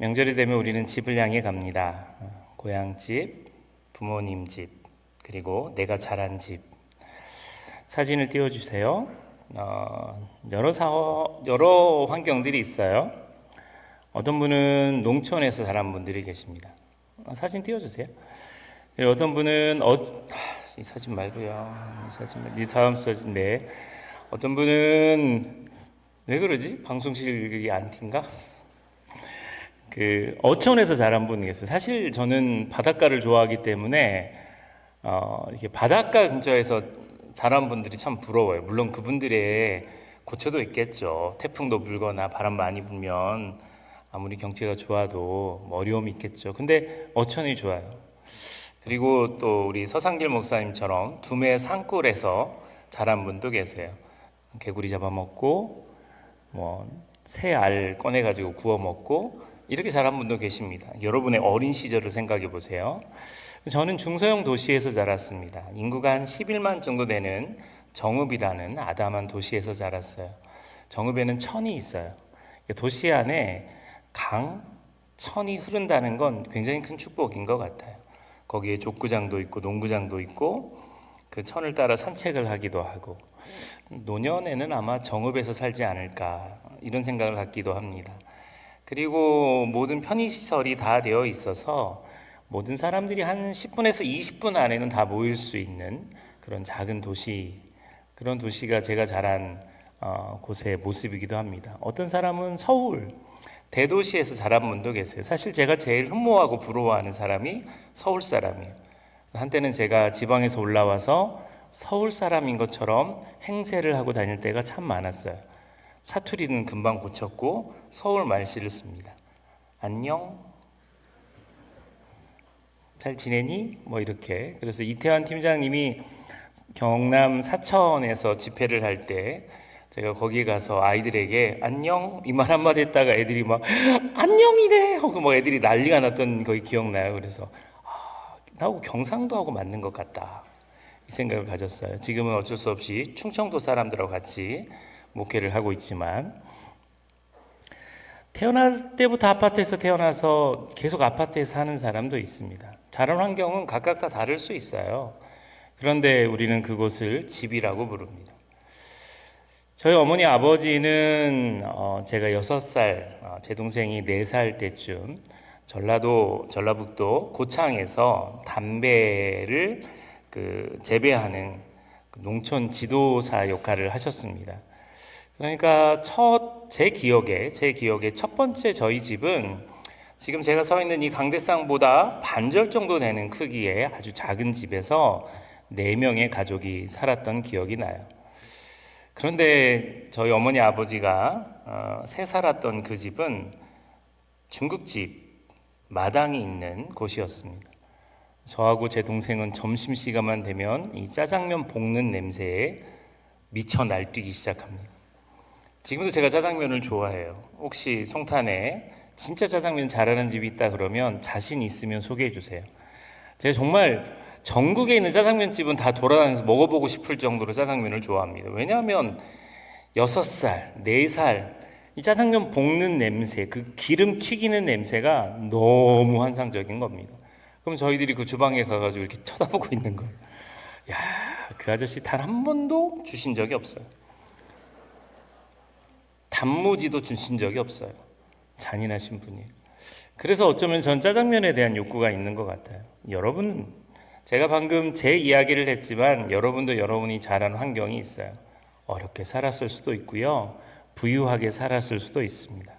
명절이 되면 우리는 집을 향해 갑니다. 고향집, 부모님 집, 그리고 내가 자란 집. 사진을 띄워주세요. 여러 환경들이 있어요. 어떤 분은 농촌에서 자란 분들이 계십니다. 사진 띄워주세요. 그리고 어떤 분은 이 사진 말고요. 이 다음 사진인데 어떤 분은 왜 그러지? 방송실이 안 튄가? 어촌에서 자란 분이 계세요. 사실 저는 바닷가를 좋아하기 때문에 이렇게 바닷가 근처에서 자란 분들이 참 부러워요. 물론 그분들의 고초도 있겠죠. 태풍도 불거나 바람 많이 불면 아무리 경치가 좋아도 어려움이 있겠죠. 근데 어촌이 좋아요. 그리고 또 우리 서상길 목사님처럼 두메 산골에서 자란 분도 계세요. 개구리 잡아먹고 새 알 꺼내가지고 구워 먹고 이렇게 자란 분도 계십니다. 여러분의 어린 시절을 생각해 보세요. 저는 중소형 도시에서 자랐습니다. 인구가 한 11만 정도 되는 정읍이라는 아담한 도시에서 자랐어요. 정읍에는 천이 있어요. 도시 안에 강, 천이 흐른다는 건 굉장히 큰 축복인 것 같아요. 거기에 족구장도 있고 농구장도 있고 그 천을 따라 산책을 하기도 하고 노년에는 아마 정읍에서 살지 않을까 이런 생각을 갖기도 합니다. 그리고 모든 편의시설이 다 되어 있어서 모든 사람들이 한 10분에서 20분 안에는 다 모일 수 있는 그런 작은 도시, 그런 도시가 제가 자란 곳의 모습이기도 합니다. 어떤 사람은 서울, 대도시에서 자란 분도 계세요. 사실 제가 제일 흠모하고 부러워하는 사람이 서울 사람이에요. 한때는 제가 지방에서 올라와서 서울 사람인 것처럼 행세를 하고 다닐 때가 참 많았어요. 사투리는 금방 고쳤고 서울 말씨를 씁니다. 안녕? 잘 지내니? 이렇게. 그래서 이태환 팀장님이 경남 사천에서 집회를 할 때 제가 거기 가서 아이들에게 안녕? 이 말 한마디 했다가 애들이 안녕이래! 하고 애들이 난리가 났던 거 기억나요. 그래서 나하고 경상도하고 맞는 것 같다 이 생각을 가졌어요. 지금은 어쩔 수 없이 충청도 사람들하고 같이 목회를 하고 있지만 태어날 때부터 아파트에서 태어나서 계속 아파트에서 사는 사람도 있습니다. 자란 환경은 각각 다 다를 수 있어요. 그런데 우리는 그곳을 집이라고 부릅니다. 저희 어머니 아버지는 제가 6살, 제 동생이 4살 때쯤 전라북도 고창에서 담배를 재배하는 농촌 지도사 역할을 하셨습니다. 그러니까 제 기억에 첫 번째 저희 집은 지금 제가 서 있는 이 강대상보다 반절 정도 되는 크기의 아주 작은 집에서 4명의 가족이 살았던 기억이 나요. 그런데 저희 어머니 아버지가 살았던 그 집은 중국집 마당이 있는 곳이었습니다. 저하고 제 동생은 점심시간만 되면 이 짜장면 볶는 냄새에 미쳐 날뛰기 시작합니다. 지금도 제가 짜장면을 좋아해요. 혹시 송탄에 진짜 짜장면 잘하는 집이 있다 그러면 자신 있으면 소개해 주세요. 제가 정말 전국에 있는 짜장면집은 다 돌아다니면서 먹어보고 싶을 정도로 짜장면을 좋아합니다. 왜냐하면 6살, 4살 이 짜장면 볶는 냄새, 그 기름 튀기는 냄새가 너무 환상적인 겁니다. 그럼 저희들이 그 주방에 가가지고 이렇게 쳐다보고 있는 거예요. 야, 그 아저씨 단 한 번도 주신 적이 없어요. 단무지도 주신 적이 없어요. 잔인하신 분이에요. 그래서 어쩌면 전 짜장면에 대한 욕구가 있는 것 같아요. 여러분은 제가 방금 제 이야기를 했지만 여러분도 여러분이 자란 환경이 있어요. 어렵게 살았을 수도 있고요. 부유하게 살았을 수도 있습니다.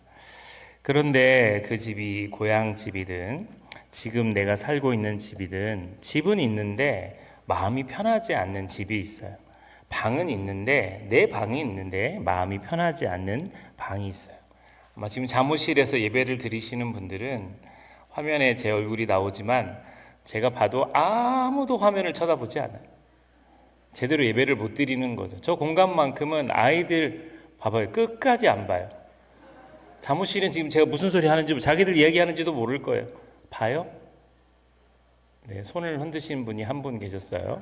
그런데 그 집이 고향집이든 지금 내가 살고 있는 집이든 집은 있는데 마음이 편하지 않는 집이 있어요. 방은 있는데 내 방이 있는데 마음이 편하지 않는 방이 있어요. 아마 지금 사무실에서 예배를 드리시는 분들은 화면에 제 얼굴이 나오지만 제가 봐도 아무도 화면을 쳐다보지 않아요. 제대로 예배를 못 드리는 거죠. 저 공간만큼은 아이들 봐봐요. 끝까지 안 봐요. 사무실은 지금 제가 무슨 소리 하는지 자기들 얘기하는지도 모를 거예요. 봐요? 네, 손을 흔드시는 분이 한 분 계셨어요.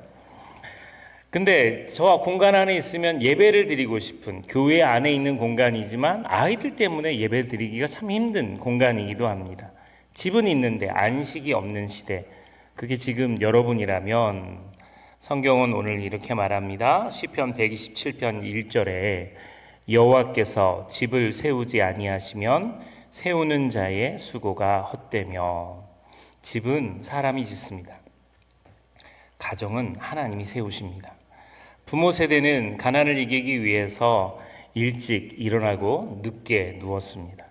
근데 저와 공간 안에 있으면 예배를 드리고 싶은, 교회 안에 있는 공간이지만 아이들 때문에 예배 드리기가 참 힘든 공간이기도 합니다. 집은 있는데 안식이 없는 시대, 그게 지금 여러분이라면, 성경은 오늘 이렇게 말합니다. 시편 127편 1절에 여호와께서 집을 세우지 아니하시면 세우는 자의 수고가 헛되며. 집은 사람이 짓습니다. 가정은 하나님이 세우십니다. 부모 세대는 가난을 이기기 위해서 일찍 일어나고 늦게 누웠습니다.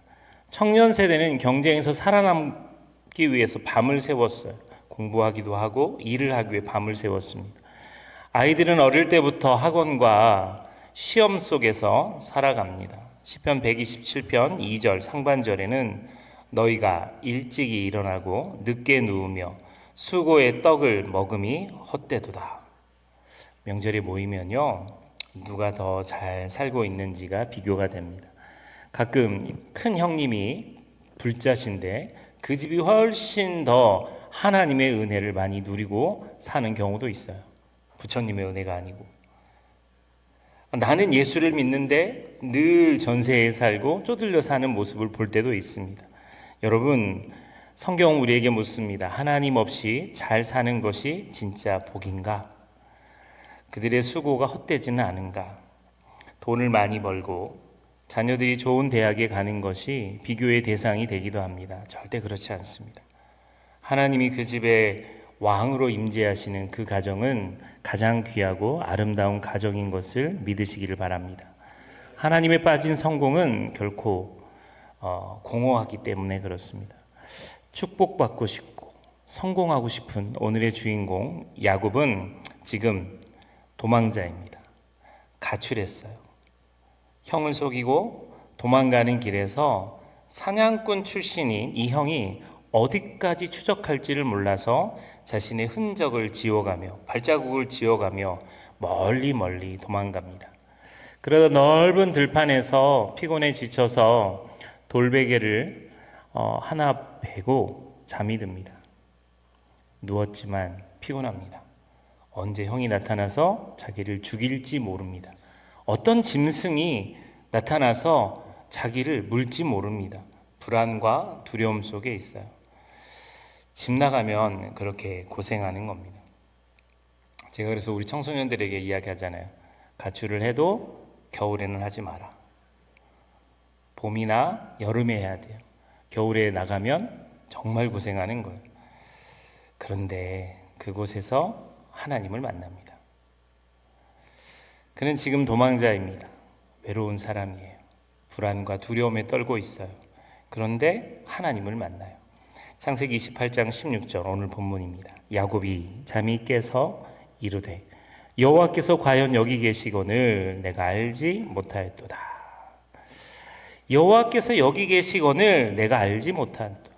청년 세대는 경쟁에서 살아남기 위해서 밤을 새웠어요. 공부하기도 하고 일을 하기 위해 밤을 새웠습니다. 아이들은 어릴 때부터 학원과 시험 속에서 살아갑니다. 시편 127편 2절 상반절에는 너희가 일찍이 일어나고 늦게 누우며 수고의 떡을 먹음이 헛되도다. 명절이 모이면요, 누가 더 잘 살고 있는지가 비교가 됩니다. 가끔 큰 형님이 불자신데 그 집이 훨씬 더 하나님의 은혜를 많이 누리고 사는 경우도 있어요. 부처님의 은혜가 아니고. 나는 예수를 믿는데 늘 전세에 살고 쪼들려 사는 모습을 볼 때도 있습니다. 여러분, 성경은 우리에게 묻습니다. 하나님 없이 잘 사는 것이 진짜 복인가? 그들의 수고가 헛되지는 않은가? 돈을 많이 벌고 자녀들이 좋은 대학에 가는 것이 비교의 대상이 되기도 합니다. 절대 그렇지 않습니다. 하나님이 그 집에 왕으로 임재하시는 그 가정은 가장 귀하고 아름다운 가정인 것을 믿으시기를 바랍니다. 하나님에 빠진 성공은 결코 공허하기 때문에 그렇습니다. 축복받고 싶고 성공하고 싶은 오늘의 주인공 야곱은 지금 도망자입니다. 가출했어요. 형을 속이고 도망가는 길에서 사냥꾼 출신인 이 형이 어디까지 추적할지를 몰라서 자신의 흔적을 지워가며 발자국을 지워가며 멀리 멀리 도망갑니다. 그러다 넓은 들판에서 피곤해 지쳐서 돌베개를 하나 베고 잠이 듭니다. 누웠지만 피곤합니다. 언제 형이 나타나서 자기를 죽일지 모릅니다. 어떤 짐승이 나타나서 자기를 물지 모릅니다. 불안과 두려움 속에 있어요. 집 나가면 그렇게 고생하는 겁니다. 제가 그래서 우리 청소년들에게 이야기하잖아요. 가출을 해도 겨울에는 하지 마라. 봄이나 여름에 해야 돼요. 겨울에 나가면 정말 고생하는 거예요. 그런데 그곳에서 하나님을 만납니다. 그는 지금 도망자입니다. 외로운 사람이에요. 불안과 두려움에 떨고 있어요. 그런데 하나님을 만나요. 창세기 28장 16절 오늘 본문입니다. 야곱이 잠이 깨서 이르되 여호와께서 과연 여기 계시거늘 내가 알지 못하였도다. 여호와께서 여기 계시거늘 내가 알지 못하였도다.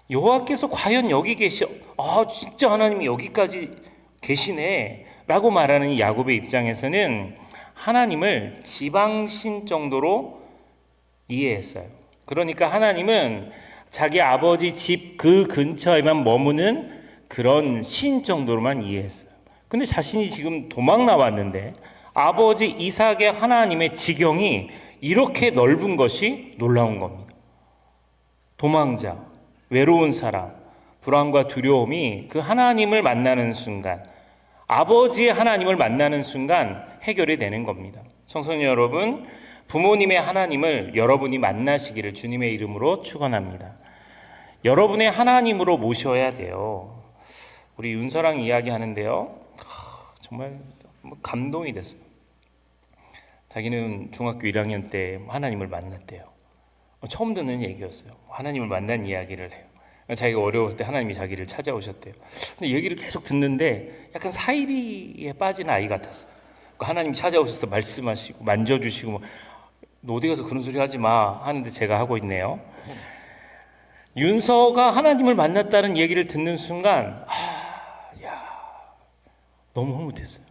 여호와께서 과연 여기 계시, 진짜 하나님이 여기까지 계시네 라고 말하는 이 야곱의 입장에서는 하나님을 지방신 정도로 이해했어요. 그러니까 하나님은 자기 아버지 집 그 근처에만 머무는 그런 신 정도로만 이해했어요. 근데 자신이 지금 도망 나왔는데 아버지 이삭의 하나님의 지경이 이렇게 넓은 것이 놀라운 겁니다. 도망자, 외로운 사람, 불안과 두려움이 그 하나님을 만나는 순간, 아버지의 하나님을 만나는 순간 해결이 되는 겁니다. 청소년 여러분, 부모님의 하나님을 여러분이 만나시기를 주님의 이름으로 축원합니다. 여러분의 하나님으로 모셔야 돼요. 우리 윤서랑 이야기하는데요, 정말 감동이 됐어요. 자기는 중학교 1학년 때 하나님을 만났대요. 처음 듣는 얘기였어요. 하나님을 만난 이야기를 해요. 자기가 어려울 때 하나님이 자기를 찾아오셨대요. 근데 얘기를 계속 듣는데 약간 사이비에 빠진 아이 같았어요. 하나님이 찾아오셔서 말씀하시고 만져주시고 너 어디 가서 그런 소리 하지 마 하는데 제가 하고 있네요. 윤서가 하나님을 만났다는 얘기를 듣는 순간 너무 흐뭇했어요.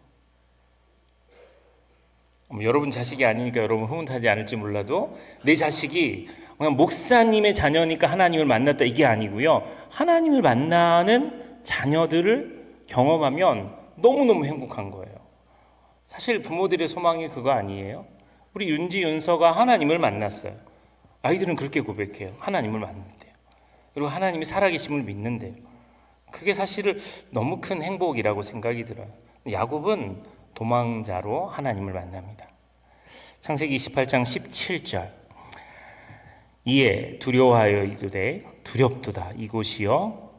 여러분 자식이 아니니까 여러분 흐뭇하지 않을지 몰라도 내 자식이 그냥 목사님의 자녀니까 하나님을 만났다 이게 아니고요. 하나님을 만나는 자녀들을 경험하면 너무너무 행복한 거예요. 사실 부모들의 소망이 그거 아니에요? 우리 윤지, 윤서가 하나님을 만났어요. 아이들은 그렇게 고백해요. 하나님을 만났대요. 그리고 하나님이 살아계심을 믿는데요. 그게 사실은 너무 큰 행복이라고 생각이 들어요. 야곱은 도망자로 하나님을 만납니다. 창세기 28장 17절. 이에 두려워하여 이르되 두렵도다 이곳이여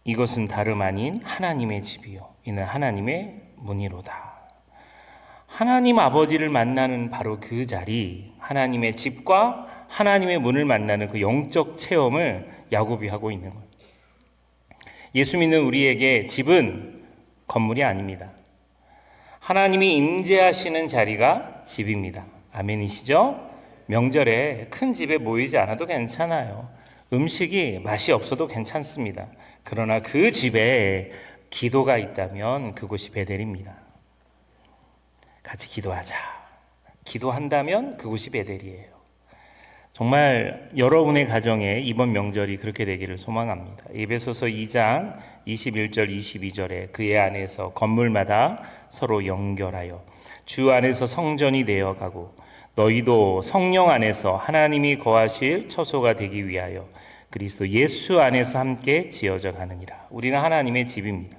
이것은 다름 아닌 하나님의 집이요 이는 하나님의 문이로다. 하나님 아버지를 만나는 바로 그 자리, 하나님의 집과 하나님의 문을 만나는 그 영적 체험을 야곱이 하고 있는 거예요. 예수 믿는 우리에게 집은 건물이 아닙니다. 하나님이 임재하시는 자리가 집입니다. 아멘이시죠? 명절에 큰 집에 모이지 않아도 괜찮아요. 음식이 맛이 없어도 괜찮습니다. 그러나 그 집에 기도가 있다면 그곳이 베델입니다. 같이 기도하자. 기도한다면 그곳이 베델이에요. 정말 여러분의 가정에 이번 명절이 그렇게 되기를 소망합니다. 에베소서 2장 21절 22절에 그의 안에서 건물마다 서로 연결하여 주 안에서 성전이 되어가고 너희도 성령 안에서 하나님이 거하실 처소가 되기 위하여 그리스도 예수 안에서 함께 지어져 가느니라. 우리는 하나님의 집입니다.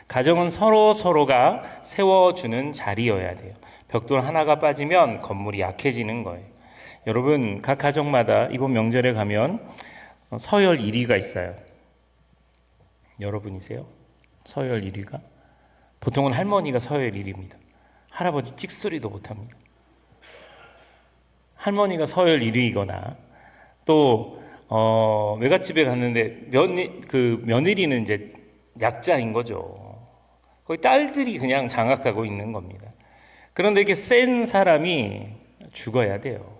가정은 서로가 세워주는 자리여야 돼요. 벽돌 하나가 빠지면 건물이 약해지는 거예요. 여러분, 각 가정마다 이번 명절에 가면 서열 1위가 있어요. 여러분이세요? 서열 1위가? 보통은 할머니가 서열 1위입니다. 할아버지 찍소리도 못합니다. 할머니가 서열 1위이거나 또 외갓집에 갔는데 며느리는 이제 약자인 거죠. 거기 딸들이 그냥 장악하고 있는 겁니다. 그런데 이렇게 센 사람이 죽어야 돼요.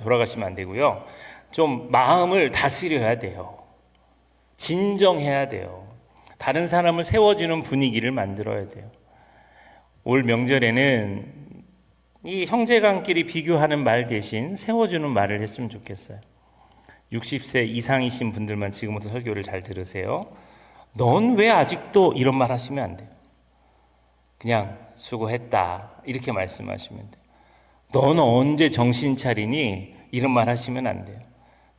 돌아가시면 안 되고요. 좀 마음을 다스려야 돼요. 진정해야 돼요. 다른 사람을 세워주는 분위기를 만들어야 돼요. 올 명절에는 이 형제간끼리 비교하는 말 대신 세워주는 말을 했으면 좋겠어요. 60세 이상이신 분들만 지금부터 설교를 잘 들으세요. 넌 왜 아직도 이런 말 하시면 안 돼요. 그냥 수고했다 이렇게 말씀하시면 돼요. 너는 언제 정신 차리니? 이런 말 하시면 안 돼요.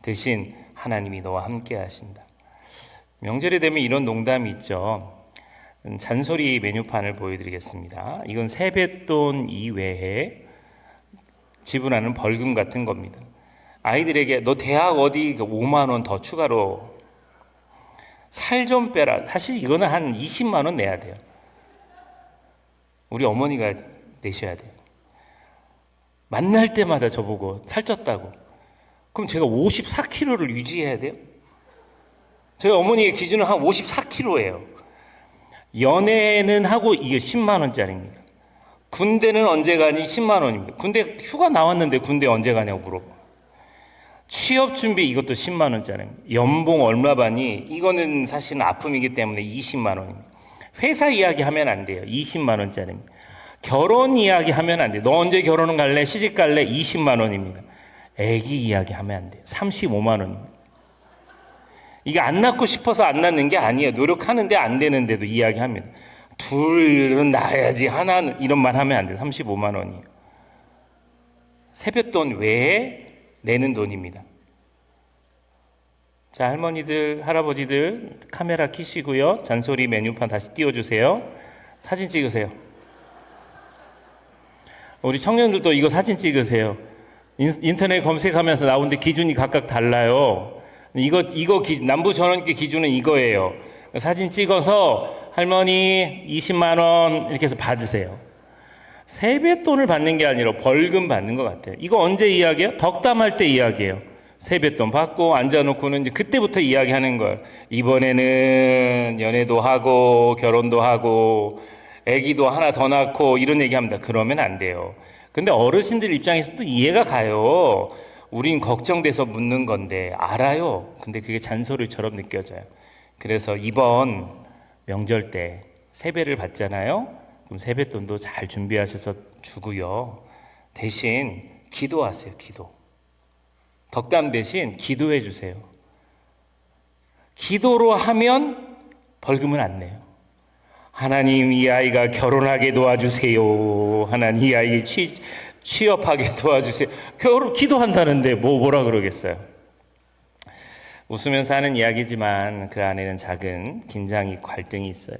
대신 하나님이 너와 함께 하신다. 명절이 되면 이런 농담이 있죠. 잔소리 메뉴판을 보여드리겠습니다. 이건 세뱃돈 이외에 지불하는 벌금 같은 겁니다. 아이들에게 너 대학 어디 5만 원 더 추가로 살 좀 빼라. 사실 이거는 한 20만 원 내야 돼요. 우리 어머니가 내셔야 돼요. 만날 때마다 저보고 살쪘다고. 그럼 제가 54kg를 유지해야 돼요? 저희 어머니의 기준은 한 54kg예요. 연애는 하고 이게 10만 원짜리입니다. 군대는 언제 가니? 10만 원입니다. 군대 휴가 나왔는데 군대 언제 가냐고 물어봐. 취업 준비 이것도 10만 원짜리입니다. 연봉 얼마 받니? 이거는 사실은 아픔이기 때문에 20만 원입니다. 회사 이야기 하면 안 돼요. 20만 원짜리입니다. 결혼 이야기 하면 안 돼요. 너 언제 결혼은 갈래? 시집 갈래? 20만 원입니다. 애기 이야기 하면 안 돼요. 35만 원입니다. 이게 안 낳고 싶어서 안 낳는 게 아니에요. 노력하는데 안 되는데도 이야기합니다. 둘은 낳아야지 하나는 이런 말 하면 안 돼요. 35만 원이에요. 세뱃돈 외에 내는 돈입니다. 자, 할머니들, 할아버지들 카메라 켜시고요. 잔소리 메뉴판 다시 띄워주세요. 사진 찍으세요. 우리 청년들도 이거 사진 찍으세요. 인터넷 검색하면서 나오는데 기준이 각각 달라요. 이거 남부 전원기 기준은 이거예요. 사진 찍어서 할머니 20만 원 이렇게 해서 받으세요. 세뱃돈을 받는 게 아니라 벌금 받는 것 같아요. 이거 언제 이야기해요? 덕담할 때 이야기해요. 세뱃돈 받고 앉아놓고는 이제 그때부터 이야기하는 거예요. 이번에는 연애도 하고 결혼도 하고 아기도 하나 더 낳고 이런 얘기합니다. 그러면 안 돼요. 근데 어르신들 입장에서 또 이해가 가요. 우린 걱정돼서 묻는 건데 알아요. 근데 그게 잔소리처럼 느껴져요. 그래서 이번 명절 때 세배를 받잖아요. 그럼 세뱃돈도 잘 준비하셔서 주고요. 대신 기도하세요. 기도. 덕담 대신 기도해 주세요. 기도로 하면 벌금은 안 내요. 하나님, 이 아이가 결혼하게 도와주세요. 하나님, 이 아이 취업하게 도와주세요. 기도한다는데 뭐라 그러겠어요? 웃으면서 하는 이야기지만 그 안에는 작은 긴장이, 갈등이 있어요.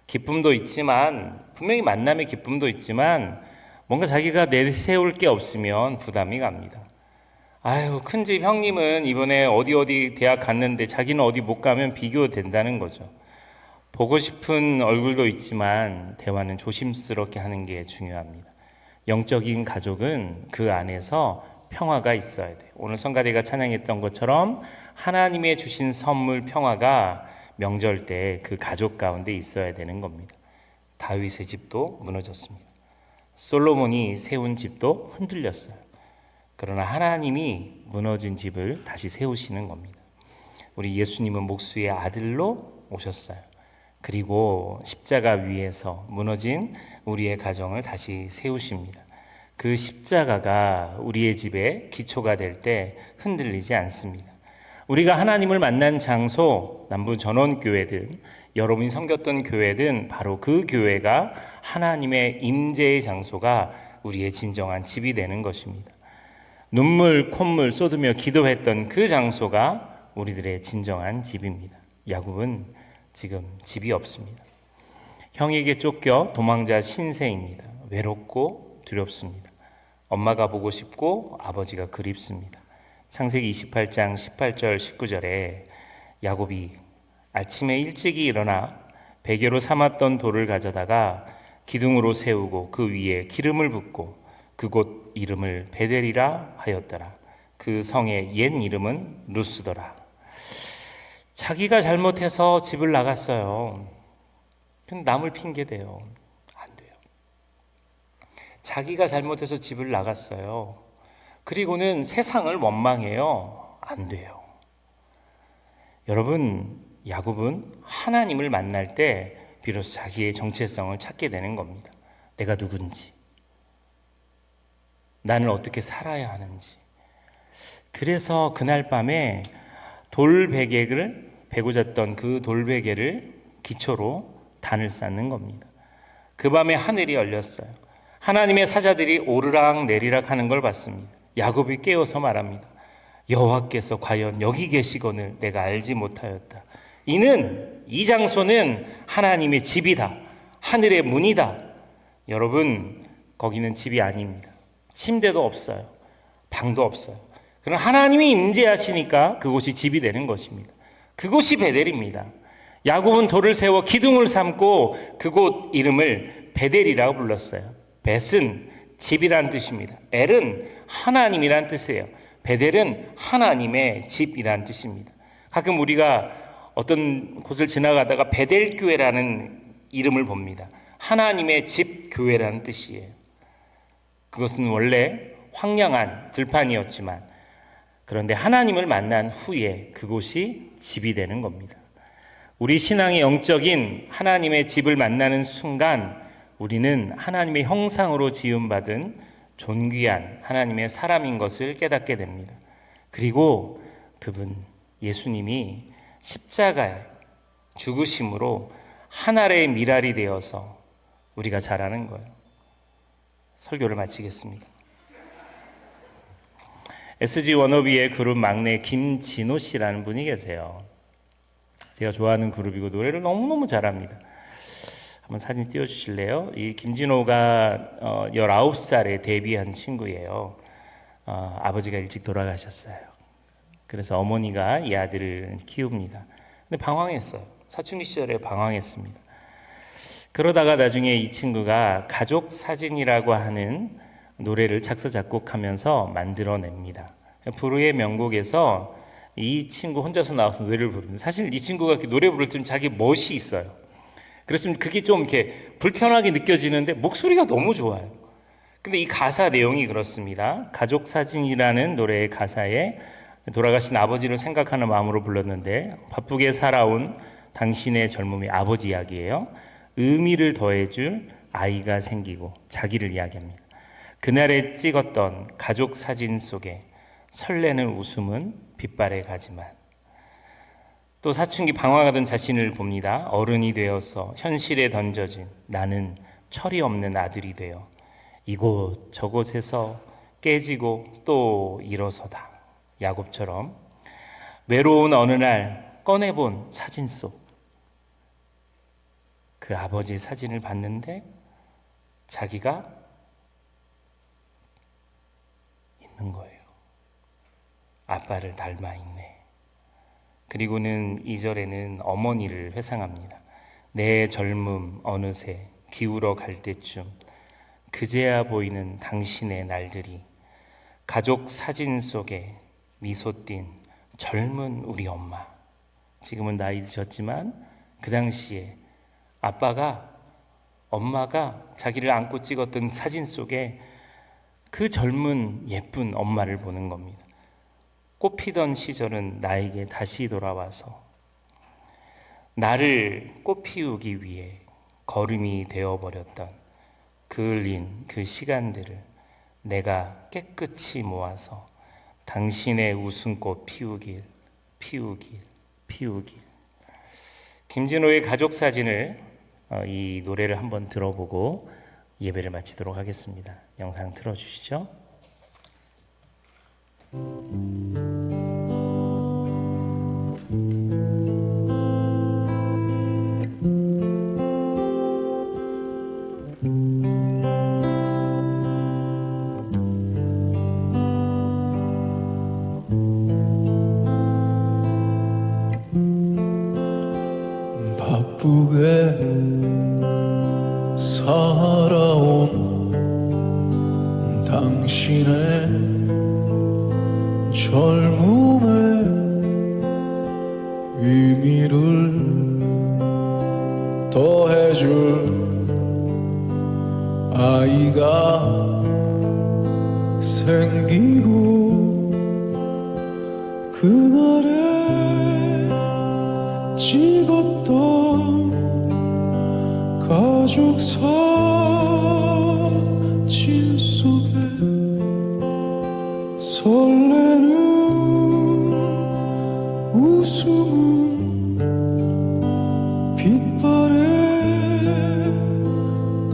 기쁨도 있지만, 분명히 만남의 기쁨도 있지만 뭔가 자기가 내세울 게 없으면 부담이 갑니다. 아유, 큰집 형님은 이번에 어디 대학 갔는데 자기는 어디 못 가면 비교된다는 거죠. 보고 싶은 얼굴도 있지만 대화는 조심스럽게 하는 게 중요합니다. 영적인 가족은 그 안에서 평화가 있어야 돼요. 오늘 성가대가 찬양했던 것처럼 하나님의 주신 선물 평화가 명절 때 그 가족 가운데 있어야 되는 겁니다. 다윗의 집도 무너졌습니다. 솔로몬이 세운 집도 흔들렸어요. 그러나 하나님이 무너진 집을 다시 세우시는 겁니다. 우리 예수님은 목수의 아들로 오셨어요. 그리고 십자가 위에서 무너진 우리의 가정을 다시 세우십니다. 그 십자가가 우리의 집의 기초가 될 때 흔들리지 않습니다. 우리가 하나님을 만난 장소, 남부 전원교회든 여러분이 섬겼던 교회든 바로 그 교회가 하나님의 임재의 장소가 우리의 진정한 집이 되는 것입니다. 눈물, 콧물 쏟으며 기도했던 그 장소가 우리들의 진정한 집입니다. 야곱은 지금 집이 없습니다. 형에게 쫓겨 도망자 신세입니다. 외롭고 두렵습니다. 엄마가 보고 싶고 아버지가 그립습니다. 창세기 28장 18절 19절에 야곱이 아침에 일찍이 일어나 베개로 삼았던 돌을 가져다가 기둥으로 세우고 그 위에 기름을 붓고 그곳 이름을 베델이라 하였더라. 그 성의 옛 이름은 루스더라. 자기가 잘못해서 집을 나갔어요. 근데 남을 핑계대요. 안 돼요. 자기가 잘못해서 집을 나갔어요. 그리고는 세상을 원망해요. 안 돼요. 여러분, 야곱은 하나님을 만날 때 비로소 자기의 정체성을 찾게 되는 겁니다. 내가 누군지, 나는 어떻게 살아야 하는지. 그래서 그날 밤에 돌베개를 베고 잤던 그 돌베개를 기초로 단을 쌓는 겁니다. 그 밤에 하늘이 열렸어요. 하나님의 사자들이 오르락 내리락 하는 걸 봤습니다. 야곱이 깨어서 말합니다. 여호와께서 과연 여기 계시거늘 내가 알지 못하였다. 이 장소는 하나님의 집이다. 하늘의 문이다. 여러분, 거기는 집이 아닙니다. 침대도 없어요. 방도 없어요. 그러나 하나님이 임재하시니까 그곳이 집이 되는 것입니다. 그곳이 베델입니다. 야곱은 돌을 세워 기둥을 삼고 그곳 이름을 베델이라고 불렀어요. 벳은 집이란 뜻입니다. 엘은 하나님이란 뜻이에요. 베델은 하나님의 집이란 뜻입니다. 가끔 우리가 어떤 곳을 지나가다가 베델교회라는 이름을 봅니다. 하나님의 집 교회라는 뜻이에요. 그것은 원래 황량한 들판이었지만 그런데 하나님을 만난 후에 그곳이 집이 되는 겁니다. 우리 신앙의 영적인 하나님의 집을 만나는 순간 우리는 하나님의 형상으로 지음받은 존귀한 하나님의 사람인 것을 깨닫게 됩니다. 그리고 그분 예수님이 십자가의 죽으심으로 하늘의 미랄이 되어서 우리가 자라는 거예요. 설교를 마치겠습니다. SG 워너비의 그룹 막내 김진호 씨라는 분이 계세요. 제가 좋아하는 그룹이고 노래를 너무너무 잘합니다. 한번 사진 띄워주실래요? 이 김진호가 19살에 데뷔한 친구예요. 아버지가 일찍 돌아가셨어요. 그래서 어머니가 이 아들을 키웁니다. 근데 방황했어요. 사춘기 시절에 방황했습니다. 그러다가 나중에 이 친구가 가족 사진이라고 하는 노래를 작사 작곡하면서 만들어냅니다. 불후의 명곡에서 이 친구 혼자서 나와서 노래를 부릅니다. 사실 이 친구가 노래 부를 때는 자기 멋이 있어요. 그래서 그게 좀 이렇게 불편하게 느껴지는데 목소리가 너무 좋아요. 근데 이 가사 내용이 그렇습니다. 가족 사진이라는 노래의 가사에 돌아가신 아버지를 생각하는 마음으로 불렀는데 바쁘게 살아온 당신의 젊음이 아버지 이야기예요. 의미를 더해줄 아이가 생기고 자기를 이야기합니다. 그날에 찍었던 가족 사진 속에 설레는 웃음은 빛발에 가지만 또 사춘기 방황하던 자신을 봅니다. 어른이 되어서 현실에 던져진 나는 철이 없는 아들이 되어 이곳 저곳에서 깨지고 또 일어서다. 야곱처럼 외로운 어느 날 꺼내본 사진 속 그 아버지의 사진을 봤는데 자기가 있는 거예요. 아빠를 닮아 있네. 그리고는 2절에는 어머니를 회상합니다. 내 젊음 어느새 기울어 갈 때쯤 그제야 보이는 당신의 날들이 가족 사진 속에 미소 띈 젊은 우리 엄마. 지금은 나이 드셨지만 그 당시에 엄마가 자기를 안고 찍었던 사진 속에 그 젊은 예쁜 엄마를 보는 겁니다. 꽃피던 시절은 나에게 다시 돌아와서 나를 꽃피우기 위해 걸음이 되어버렸던 그을린 그 시간들을 내가 깨끗이 모아서 당신의 웃음꽃 피우길. 김진호의 가족 사진을 이 노래를 한번 들어보고 예배를 마치도록 하겠습니다. 영상 틀어주시죠. 바쁘게 살아온 당신의 젊음의 의미를 더해줄 아이가 생기고 그날에 찍었던 가족 사진 속에 설레는 웃음은 빛바래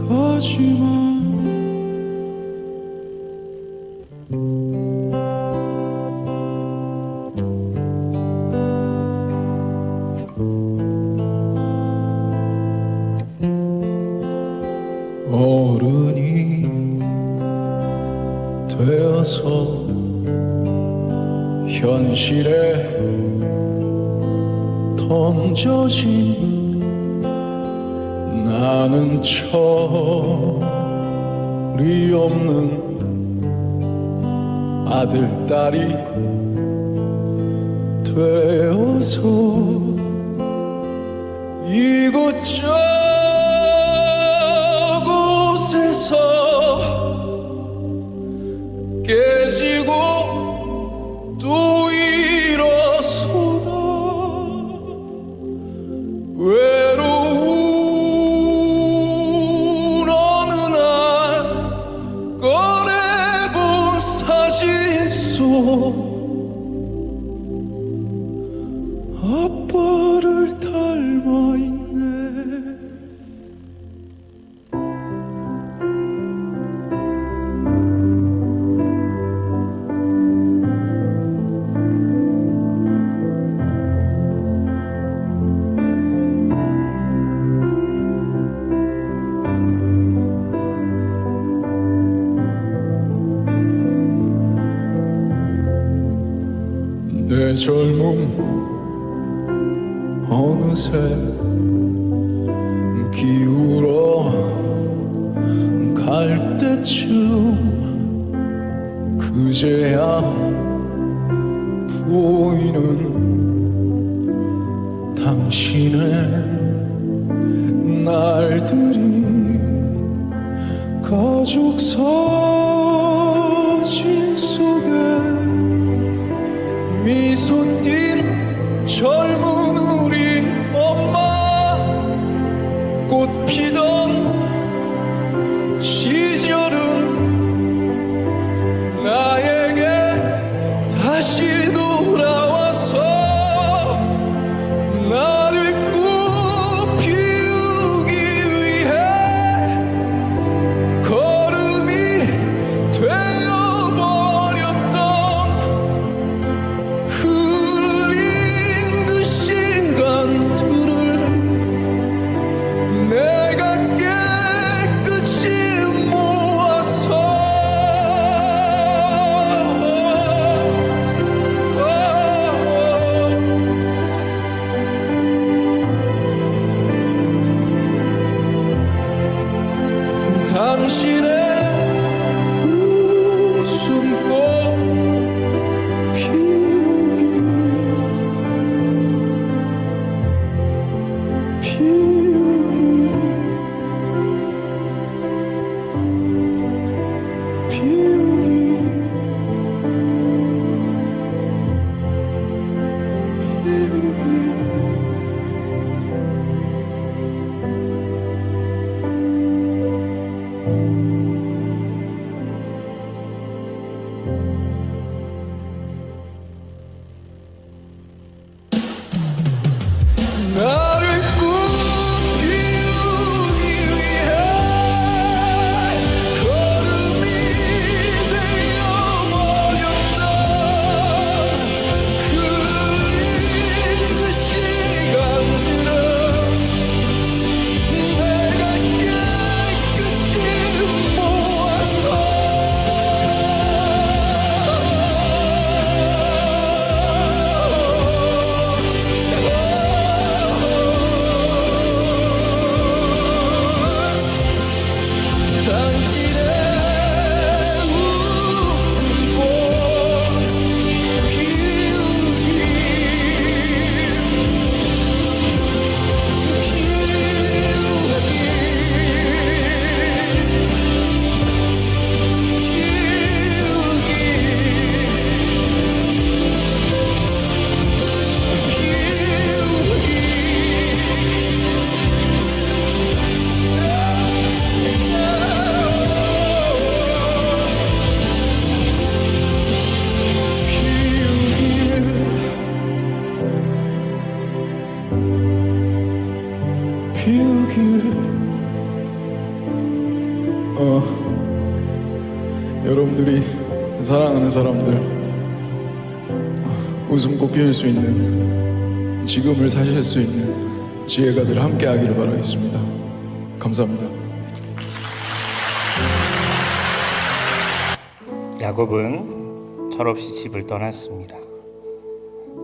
가지만 어른이 되어서 현실에 던져진 나는 철이 없는 아들, 딸이 되어서 이곳저곳에서 깨지고 또 일어서다 외로운 어느 날 꺼내본 사진 속 아빠를 닮아 있네. 내 젊음 어느새 기울어 갈 때쯤 그제야 보이는 당신의 날들이 가족 사진 속에 미소 띈 젊은 우리 엄마 꽃 피던 시절은 나에게 다시 돌아와서 피우길. 여러분들이 사랑하는 사람들 웃음꽃 피울 수 있는, 지금을 사실 수 있는 지혜가 늘 함께 하기를 바라겠습니다. 감사합니다. 야곱은 철없이 집을 떠났습니다.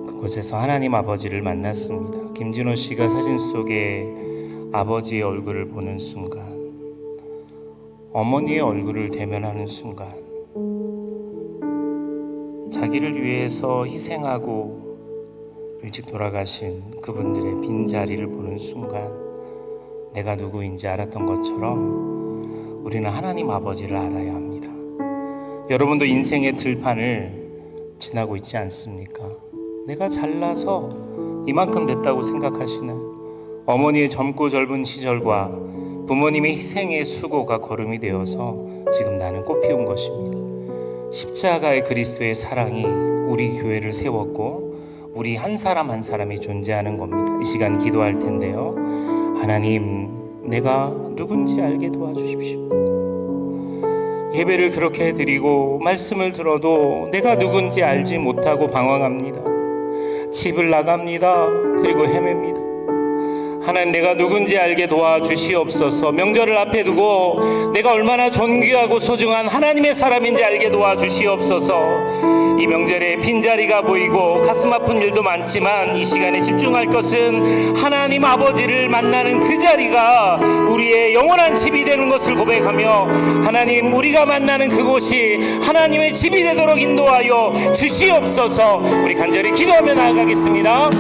그곳에서 하나님 아버지를 만났습니다. 김진호 씨가 사진 속에 아버지의 얼굴을 보는 순간, 어머니의 얼굴을 대면하는 순간, 자기를 위해서 희생하고 일찍 돌아가신 그분들의 빈자리를 보는 순간 내가 누구인지 알았던 것처럼 우리는 하나님 아버지를 알아야 합니다. 여러분도 인생의 들판을 지나고 있지 않습니까? 내가 잘나서 이만큼 됐다고 생각하시는 어머니의 젊고 젊은 시절과 부모님의 희생의 수고가 거름이 되어서 지금 나는 꽃피운 것입니다. 십자가의 그리스도의 사랑이 우리 교회를 세웠고 우리 한 사람 한 사람이 존재하는 겁니다. 이 시간 기도할 텐데요. 하나님, 내가 누군지 알게 도와주십시오. 예배를 그렇게 드리고 말씀을 들어도 내가 누군지 알지 못하고 방황합니다. 집을 나갑니다. 그리고 헤맵니다. 하나님, 내가 누군지 알게 도와주시옵소서. 명절을 앞에 두고 내가 얼마나 존귀하고 소중한 하나님의 사람인지 알게 도와주시옵소서. 이 명절에 빈자리가 보이고 가슴 아픈 일도 많지만 이 시간에 집중할 것은 하나님 아버지를 만나는 그 자리가 우리의 영원한 집이 되는 것을 고백하며, 하나님, 우리가 만나는 그곳이 하나님의 집이 되도록 인도하여 주시옵소서. 우리 간절히 기도하며 나아가겠습니다.